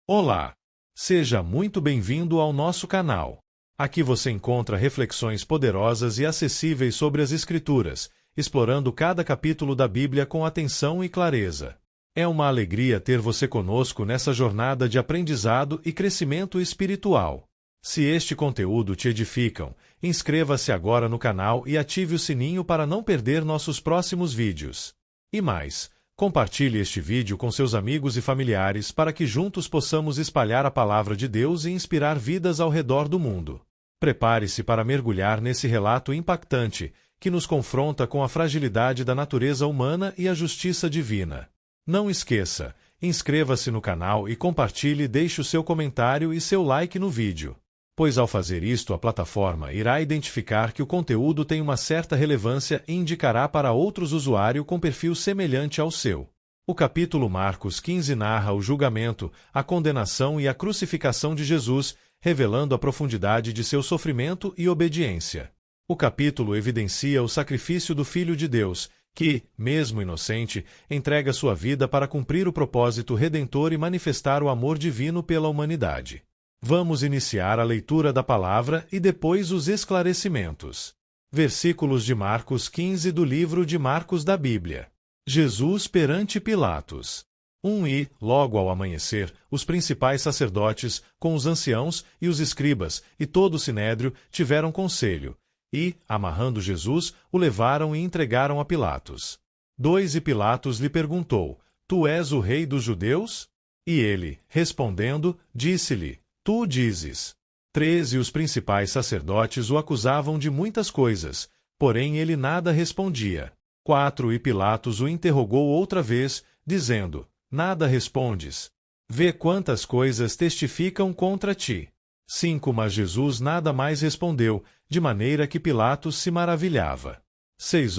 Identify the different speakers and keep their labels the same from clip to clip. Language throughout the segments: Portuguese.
Speaker 1: Olá! Seja muito bem-vindo ao nosso canal. Aqui você encontra reflexões poderosas e acessíveis sobre as Escrituras, explorando cada capítulo da Bíblia com atenção e clareza. É uma alegria ter você conosco nessa jornada de aprendizado e crescimento espiritual. Se este conteúdo te edificam, inscreva-se agora no canal e ative o sininho para não perder nossos próximos vídeos. E mais, compartilhe este vídeo com seus amigos e familiares para que juntos possamos espalhar a palavra de Deus e inspirar vidas ao redor do mundo. Prepare-se para mergulhar nesse relato impactante que nos confronta com a fragilidade da natureza humana e a justiça divina. Não esqueça, inscreva-se no canal e compartilhe, deixe o seu comentário e seu like no vídeo. Pois ao fazer isto a plataforma irá identificar que o conteúdo tem uma certa relevância e indicará para outros usuários com perfil semelhante ao seu. O capítulo Marcos 15 narra o julgamento, a condenação e a crucificação de Jesus, revelando a profundidade de seu sofrimento e obediência. O capítulo evidencia o sacrifício do Filho de Deus, que, mesmo inocente, entrega sua vida para cumprir o propósito redentor e manifestar o amor divino pela humanidade. Vamos iniciar a leitura da palavra e depois os esclarecimentos. Versículos de Marcos 15 do livro de Marcos da Bíblia. Jesus perante Pilatos. E, logo ao amanhecer, os principais sacerdotes, com os anciãos e os escribas, e todo o sinédrio, tiveram conselho, e, amarrando Jesus, o levaram e entregaram a Pilatos. E Pilatos lhe perguntou: Tu és o rei dos judeus? E ele, respondendo, disse-lhe: Tu dizes. E os principais sacerdotes o acusavam de muitas coisas, porém ele nada respondia. E Pilatos o interrogou outra vez, dizendo: Nada respondes. Vê quantas coisas testificam contra ti. Mas Jesus nada mais respondeu, de maneira que Pilatos se maravilhava. 6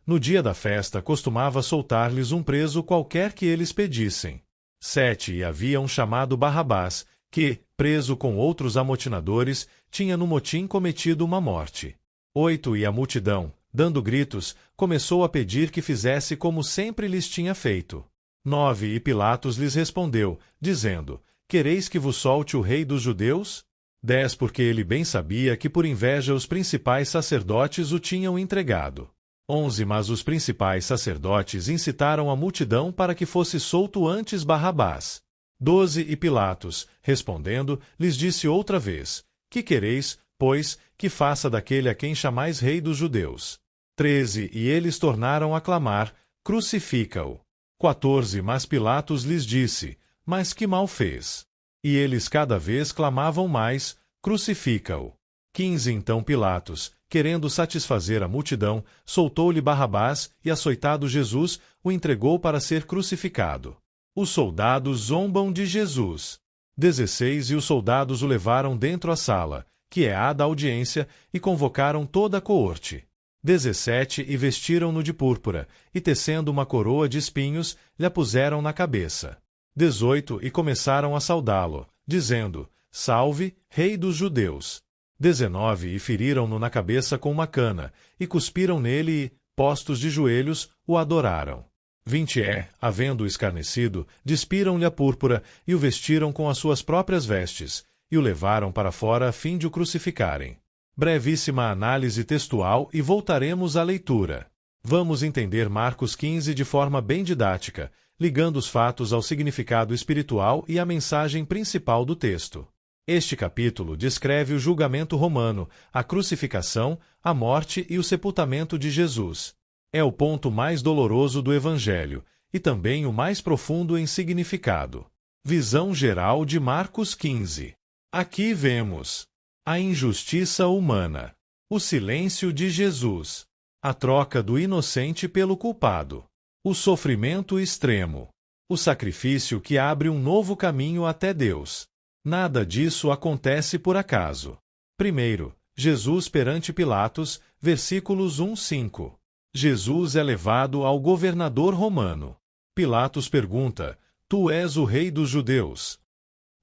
Speaker 1: no dia da festa costumava soltar-lhes um preso qualquer que eles pedissem. 7 E havia um chamado Barrabás, que, preso com outros amotinadores, tinha no motim cometido uma morte. 8 E a multidão, dando gritos, começou a pedir que fizesse como sempre lhes tinha feito. 9 E Pilatos lhes respondeu, dizendo: Quereis que vos solte o rei dos judeus? 10 Porque ele bem sabia que por inveja os principais sacerdotes o tinham entregado. 11 Mas os principais sacerdotes incitaram a multidão para que fosse solto antes Barrabás. 12 E Pilatos, respondendo, lhes disse outra vez: Que quereis, pois, que faça daquele a quem chamais rei dos judeus? 13 E eles tornaram a clamar: Crucifica-o. 14 Mas Pilatos lhes disse: Mas que mal fez? E eles cada vez clamavam mais: Crucifica-o. 15 Então Pilatos, querendo satisfazer a multidão, soltou-lhe Barrabás e, açoitado Jesus, o entregou para ser crucificado. Os soldados zombam de Jesus. 16 E os soldados o levaram dentro à sala, que é a da audiência, e convocaram toda a coorte. 17 E vestiram-no de púrpura, e tecendo uma coroa de espinhos, lhe a puseram na cabeça. 18 E começaram a saudá-lo, dizendo: Salve, Rei dos Judeus. 19 E feriram-no na cabeça com uma cana, e cuspiram nele e, postos de joelhos, o adoraram. 20 Havendo-o escarnecido, despiram-lhe a púrpura, e o vestiram com as suas próprias vestes, e o levaram para fora a fim de o crucificarem. Brevíssima análise textual e voltaremos à leitura. Vamos entender Marcos 15 de forma bem didática, ligando os fatos ao significado espiritual e à mensagem principal do texto. Este capítulo descreve o julgamento romano, a crucificação, a morte e o sepultamento de Jesus. É o ponto mais doloroso do Evangelho, e também o mais profundo em significado. Visão geral de Marcos 15. Aqui vemos a injustiça humana, o silêncio de Jesus, a troca do inocente pelo culpado, o sofrimento extremo, o sacrifício que abre um novo caminho até Deus. Nada disso acontece por acaso. Primeiro, Jesus perante Pilatos, versículos 1-5. Jesus é levado ao governador romano. Pilatos pergunta: Tu és o rei dos judeus?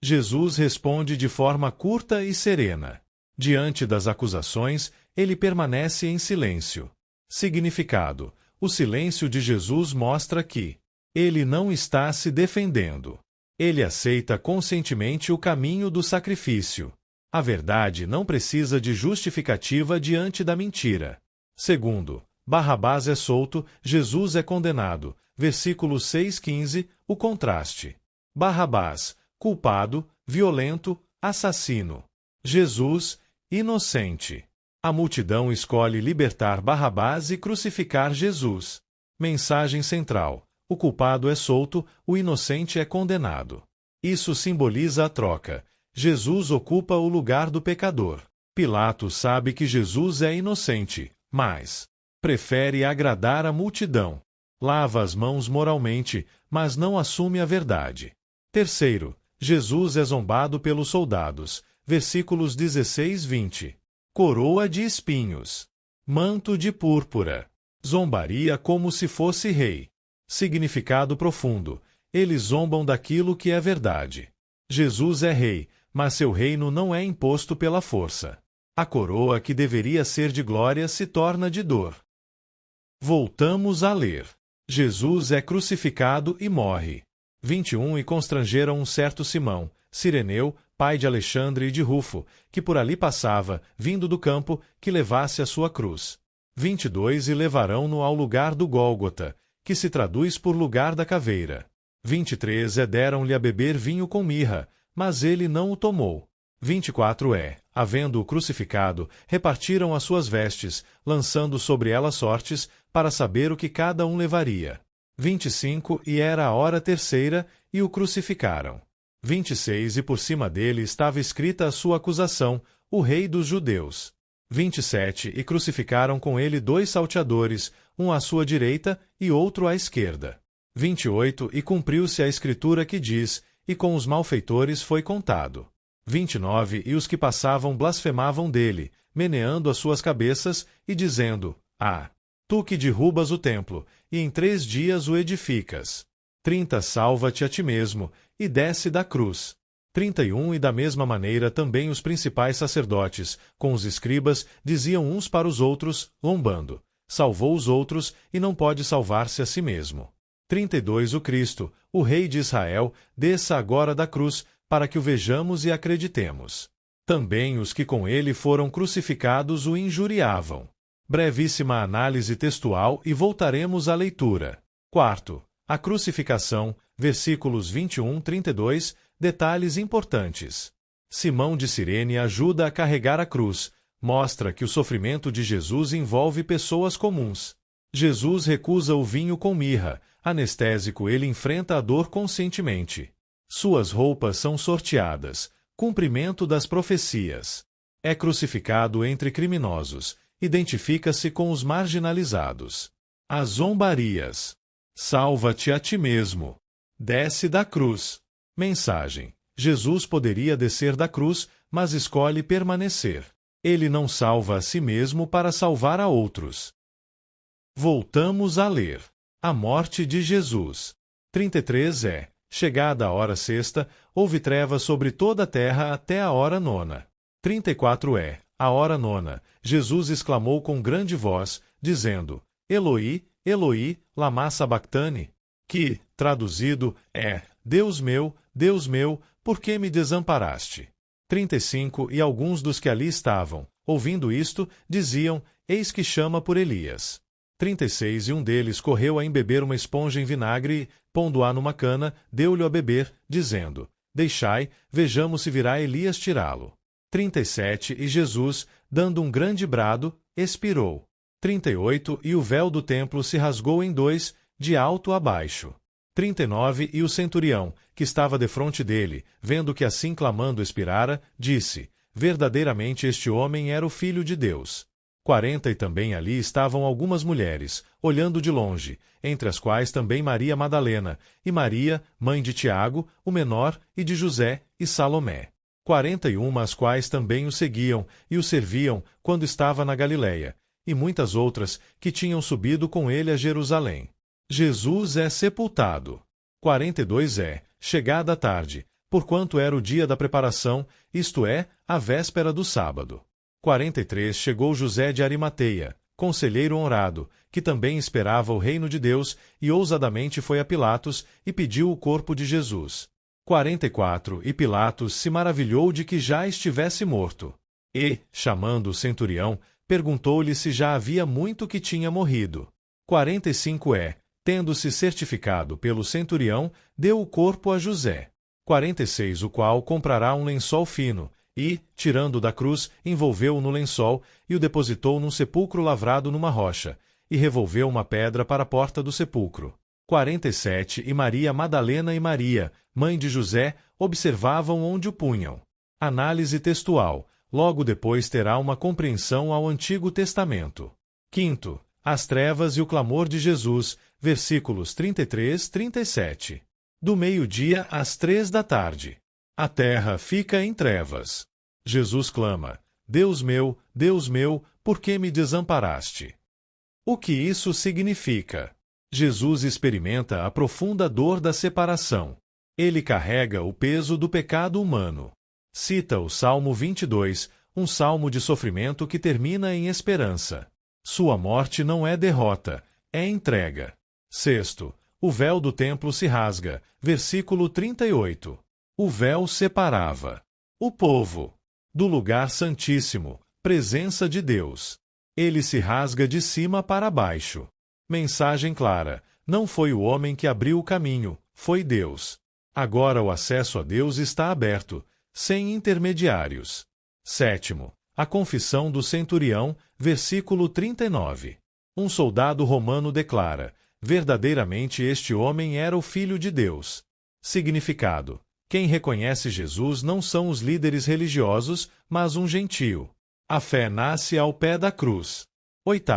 Speaker 1: Jesus responde de forma curta e serena. Diante das acusações, ele permanece em silêncio. Significado: o silêncio de Jesus mostra que ele não está se defendendo. Ele aceita conscientemente o caminho do sacrifício. A verdade não precisa de justificativa diante da mentira. Segundo, Barrabás é solto, Jesus é condenado. Versículos 6-15, o contraste. Barrabás, culpado, violento, assassino. Jesus, inocente. A multidão escolhe libertar Barrabás e crucificar Jesus. Mensagem central: o culpado é solto, o inocente é condenado. Isso simboliza a troca. Jesus ocupa o lugar do pecador. Pilatos sabe que Jesus é inocente, mas prefere agradar a multidão. Lava as mãos moralmente, mas não assume a verdade. Terceiro, Jesus é zombado pelos soldados. Versículos 16-20. Coroa de espinhos. Manto de púrpura. Zombaria como se fosse rei. Significado profundo. Eles zombam daquilo que é verdade. Jesus é rei, mas seu reino não é imposto pela força. A coroa que deveria ser de glória se torna de dor. Voltamos a ler. Jesus é crucificado e morre. 21 E constrangeram um certo Simão, Cireneu, pai de Alexandre e de Rufo, que por ali passava, vindo do campo, que levasse a sua cruz. 22 E levarão-no ao lugar do Gólgota, que se traduz por lugar da caveira. 23 E deram-lhe a beber vinho com mirra, mas ele não o tomou. 24 havendo-o crucificado, repartiram as suas vestes, lançando sobre elas sortes, para saber o que cada um levaria. 25 E era a hora terceira, e o crucificaram. 26 E por cima dele estava escrita a sua acusação, o rei dos judeus. 27 E crucificaram com ele 2 salteadores, um à sua direita e outro à esquerda. 28 E cumpriu-se a escritura que diz, e com os malfeitores foi contado. 29 E os que passavam blasfemavam dele, meneando as suas cabeças e dizendo: Ah, tu que derrubas o templo, e em 3 dias o edificas. 30 Salva-te a ti mesmo, e desce da cruz. 31 E da mesma maneira também os principais sacerdotes, com os escribas, diziam uns para os outros, lombando: Salvou os outros, e não pode salvar-se a si mesmo. 32 O Cristo, o Rei de Israel, desça agora da cruz, para que o vejamos e acreditemos. Também os que com ele foram crucificados o injuriavam. Brevíssima análise textual e voltaremos à leitura. Quarto, a crucificação, versículos 21-32, detalhes importantes. Simão de Cirene ajuda a carregar a cruz, mostra que o sofrimento de Jesus envolve pessoas comuns. Jesus recusa o vinho com mirra, anestésico ele enfrenta a dor conscientemente. Suas roupas são sorteadas, cumprimento das profecias. É crucificado entre criminosos, identifica-se com os marginalizados. As zombarias. Salva-te a ti mesmo. Desce da cruz. Mensagem: Jesus poderia descer da cruz, mas escolhe permanecer. Ele não salva a si mesmo para salvar a outros. Voltamos a ler. A morte de Jesus. 33 Chegada a hora sexta, houve trevas sobre toda a terra até a hora nona. 34 A hora nona, Jesus exclamou com grande voz, dizendo: Eloi, Eloi, lama sabactani? Que, traduzido, é: Deus meu, por que me desamparaste? 35 E alguns dos que ali estavam, ouvindo isto, diziam: Eis que chama por Elias. 36 E um deles correu a embeber uma esponja em vinagre e, pondo-a numa cana, deu-lhe a beber, dizendo: Deixai, vejamos se virá Elias tirá-lo. 37 E Jesus, dando um grande brado, expirou. 38 E o véu do templo se rasgou em 2, de alto a baixo. 39 E o centurião, que estava defronte dele, vendo que assim clamando expirara, disse: Verdadeiramente este homem era o Filho de Deus. 40 E também ali estavam algumas mulheres, olhando de longe, entre as quais também Maria Madalena, e Maria, mãe de Tiago, o menor, e de José, e Salomé. 41 As quais também o seguiam, e o serviam, quando estava na Galileia, e muitas outras, que tinham subido com ele a Jerusalém. Jesus é sepultado. 42 Chegada a tarde, porquanto era o dia da preparação, isto é, a véspera do sábado. 43 Chegou José de Arimateia, conselheiro honrado, que também esperava o reino de Deus, e ousadamente foi a Pilatos, e pediu o corpo de Jesus. 44 E Pilatos se maravilhou de que já estivesse morto. E, chamando o centurião, perguntou-lhe se já havia muito que tinha morrido. 45 Tendo-se certificado pelo centurião, deu o corpo a José. 46 O qual comprará um lençol fino, e, tirando da cruz, envolveu-o no lençol, e o depositou num sepulcro lavrado numa rocha, e revolveu uma pedra para a porta do sepulcro. 47 E Maria Madalena e Maria, mãe de José, observavam onde o punham. Análise textual. Logo depois terá uma compreensão ao Antigo Testamento. 5. As trevas e o clamor de Jesus, versículos 33-37. Do meio-dia às 3 da tarde. A terra fica em trevas. Jesus clama: Deus meu, por que me desamparaste? O que isso significa? Jesus experimenta a profunda dor da separação. Ele carrega o peso do pecado humano. Cita o Salmo 22, um salmo de sofrimento que termina em esperança. Sua morte não é derrota, é entrega. 6. O véu do templo se rasga, versículo 38. O véu separava o povo do lugar santíssimo, presença de Deus. Ele se rasga de cima para baixo. Mensagem clara: não foi o homem que abriu o caminho, foi Deus. Agora o acesso a Deus está aberto, sem intermediários. 7. A confissão do centurião, versículo 39. Um soldado romano declara: verdadeiramente este homem era o Filho de Deus. Significado: quem reconhece Jesus não são os líderes religiosos, mas um gentio. A fé nasce ao pé da cruz. 8.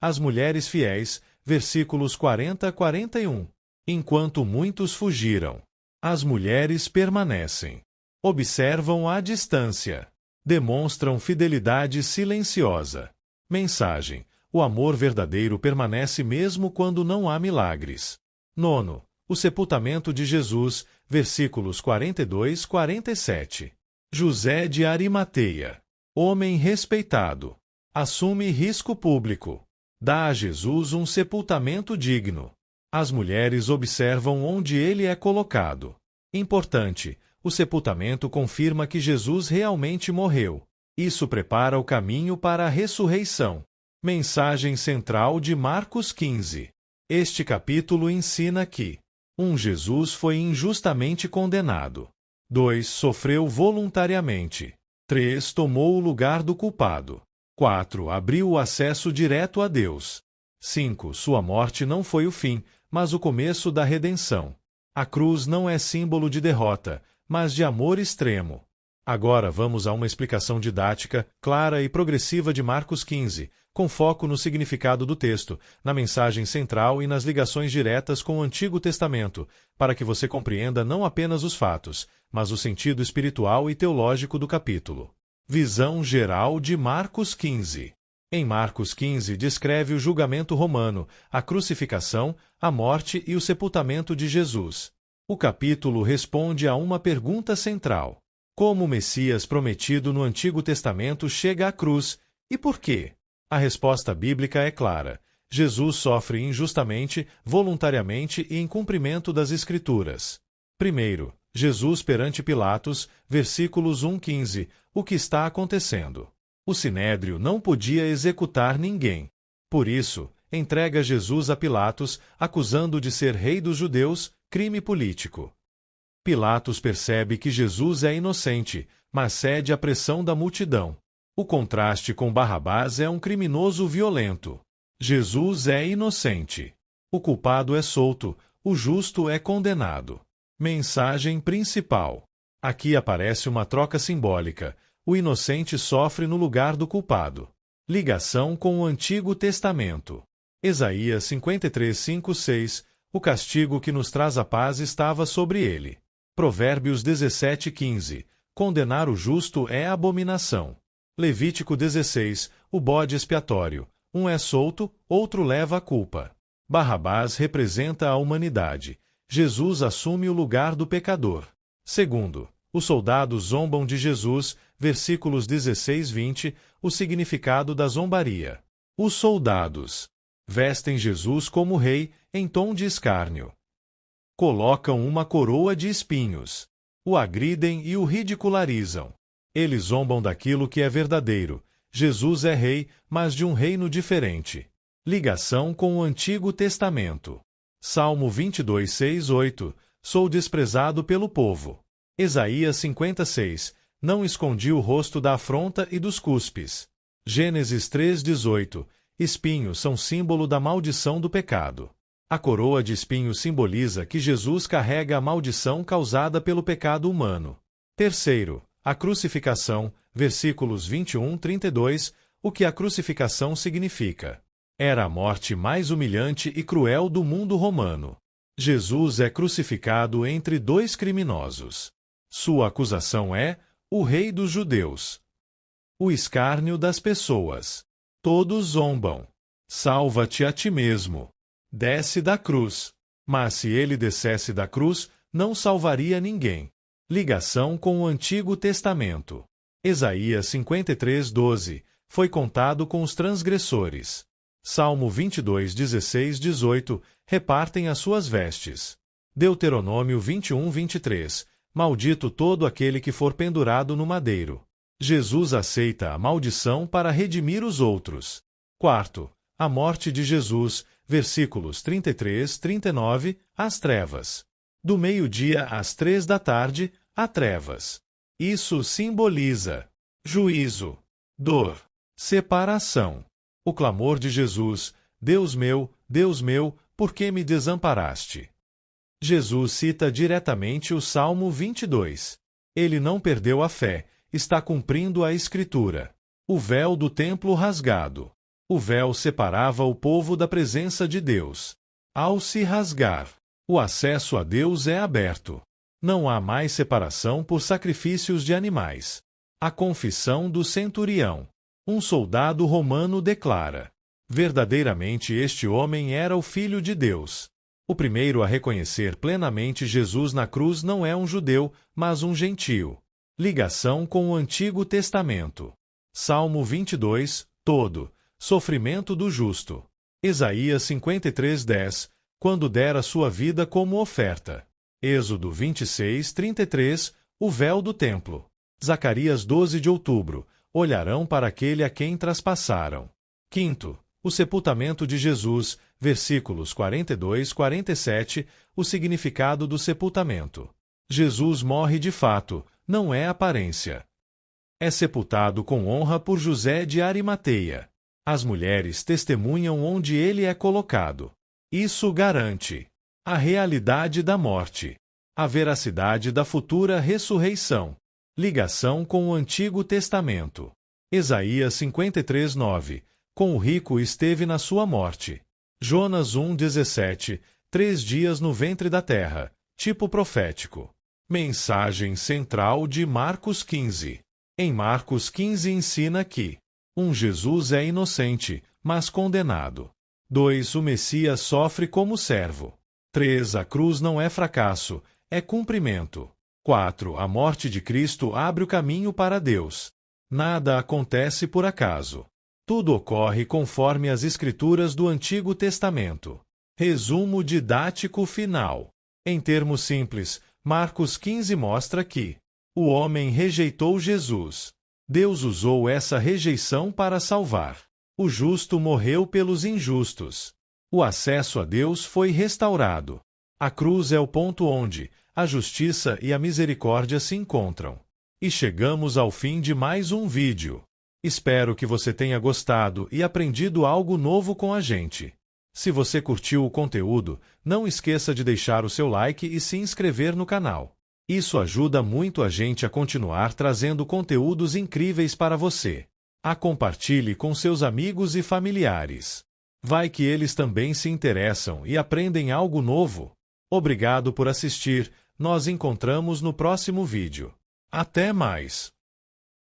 Speaker 1: As mulheres fiéis, versículos 40-41. Enquanto muitos fugiram, as mulheres permanecem. Observam à distância. Demonstram fidelidade silenciosa. Mensagem: o amor verdadeiro permanece mesmo quando não há milagres. 9. O sepultamento de Jesus, versículos 42-47. José de Arimateia, homem respeitado, assume risco público. Dá a Jesus um sepultamento digno. As mulheres observam onde ele é colocado. Importante: o sepultamento confirma que Jesus realmente morreu. Isso prepara o caminho para a ressurreição. Mensagem central de Marcos 15. Este capítulo ensina que 1. Jesus foi injustamente condenado. 2. Sofreu voluntariamente. 3. Tomou o lugar do culpado. 4. Abriu o acesso direto a Deus. 5. Sua morte não foi o fim, mas o começo da redenção. A cruz não é símbolo de derrota, mas de amor extremo. Agora vamos a uma explicação didática, clara e progressiva de Marcos 15, com foco no significado do texto, na mensagem central e nas ligações diretas com o Antigo Testamento, para que você compreenda não apenas os fatos, mas o sentido espiritual e teológico do capítulo. Visão geral de Marcos 15. Em Marcos 15 descreve o julgamento romano, a crucificação, a morte e o sepultamento de Jesus. O capítulo responde a uma pergunta central: como o Messias prometido no Antigo Testamento chega à cruz, e por quê? A resposta bíblica é clara: Jesus sofre injustamente, voluntariamente e em cumprimento das Escrituras. Primeiro, Jesus perante Pilatos, versículos 1-15, o que está acontecendo? O Sinédrio não podia executar ninguém. Por isso, entrega Jesus a Pilatos, acusando de ser rei dos judeus, crime político. Pilatos percebe que Jesus é inocente, mas cede à pressão da multidão. O contraste com Barrabás é um criminoso violento. Jesus é inocente. O culpado é solto, o justo é condenado. Mensagem principal. Aqui aparece uma troca simbólica. O inocente sofre no lugar do culpado. Ligação com o Antigo Testamento. Isaías 53:5-6. O castigo que nos traz a paz estava sobre ele. Provérbios 17:15. Condenar o justo é abominação. Levítico 16. O bode expiatório. Um é solto, outro leva a culpa. Barrabás representa a humanidade. Jesus assume o lugar do pecador. Segundo, os soldados zombam de Jesus, versículos 16-20, o significado da zombaria. Os soldados vestem Jesus como rei, em tom de escárnio. Colocam uma coroa de espinhos. O agridem e o ridicularizam. Eles zombam daquilo que é verdadeiro. Jesus é rei, mas de um reino diferente. Ligação com o Antigo Testamento. Salmo 22, 6, 8. Sou desprezado pelo povo. Isaías 56. Não escondi o rosto da afronta e dos cuspes. Gênesis 3, 18. Espinhos são símbolo da maldição do pecado. A coroa de espinhos simboliza que Jesus carrega a maldição causada pelo pecado humano. Terceiro, a crucificação, versículos 21, 32, o que a crucificação significa. Era a morte mais humilhante e cruel do mundo romano. Jesus é crucificado entre dois criminosos. Sua acusação é o rei dos judeus. O escárnio das pessoas. Todos zombam. Salva-te a ti mesmo. Desce da cruz. Mas se ele descesse da cruz, não salvaria ninguém. Ligação com o Antigo Testamento. Isaías 53, 12. Foi contado com os transgressores. Salmo 22, 16, 18. Repartem as suas vestes. Deuteronômio 21, 23. Maldito todo aquele que for pendurado no madeiro. Jesus aceita a maldição para redimir os outros. Quarto, a morte de Jesus, versículos 33, 39, as trevas. Do meio-dia às 3 da tarde, há trevas. Isso simboliza juízo, dor, separação. O clamor de Jesus, Deus meu, por que me desamparaste? Jesus cita diretamente o Salmo 22. Ele não perdeu a fé, está cumprindo a Escritura. O véu do templo rasgado. O véu separava o povo da presença de Deus. Ao se rasgar, o acesso a Deus é aberto. Não há mais separação por sacrifícios de animais. A confissão do centurião. Um soldado romano declara: verdadeiramente este homem era o Filho de Deus. O primeiro a reconhecer plenamente Jesus na cruz não é um judeu, mas um gentio. Ligação com o Antigo Testamento. Salmo 22, todo. Sofrimento do justo. Isaías 53, 10. Quando dera sua vida como oferta. Êxodo 26, 33. O véu do templo. Zacarias 12 de outubro. Olharão para aquele a quem traspassaram. Quinto, o sepultamento de Jesus, versículos 42, 47, o significado do sepultamento. Jesus morre de fato, não é aparência. É sepultado com honra por José de Arimateia. As mulheres testemunham onde ele é colocado. Isso garante a realidade da morte, a veracidade da futura ressurreição. Ligação com o Antigo Testamento. Isaías 53, 9. Com o rico esteve na sua morte. Jonas 1, 17. 3 dias no ventre da terra. Tipo profético. Mensagem central de Marcos 15. Em Marcos 15 ensina que Jesus é inocente, mas condenado. 2. O Messias sofre como servo. 3. A cruz não é fracasso, é cumprimento. 4. A morte de Cristo abre o caminho para Deus. Nada acontece por acaso. Tudo ocorre conforme as Escrituras do Antigo Testamento. Resumo didático final. Em termos simples, Marcos 15 mostra que o homem rejeitou Jesus. Deus usou essa rejeição para salvar. O justo morreu pelos injustos. O acesso a Deus foi restaurado. A cruz é o ponto onde a justiça e a misericórdia se encontram. E chegamos ao fim de mais um vídeo. Espero que você tenha gostado e aprendido algo novo com a gente. Se você curtiu o conteúdo, não esqueça de deixar o seu like e se inscrever no canal. Isso ajuda muito a gente a continuar trazendo conteúdos incríveis para você. Compartilhe com seus amigos e familiares. Vai que eles também se interessam e aprendem algo novo. Obrigado por assistir. Nós encontramos no próximo vídeo. Até mais!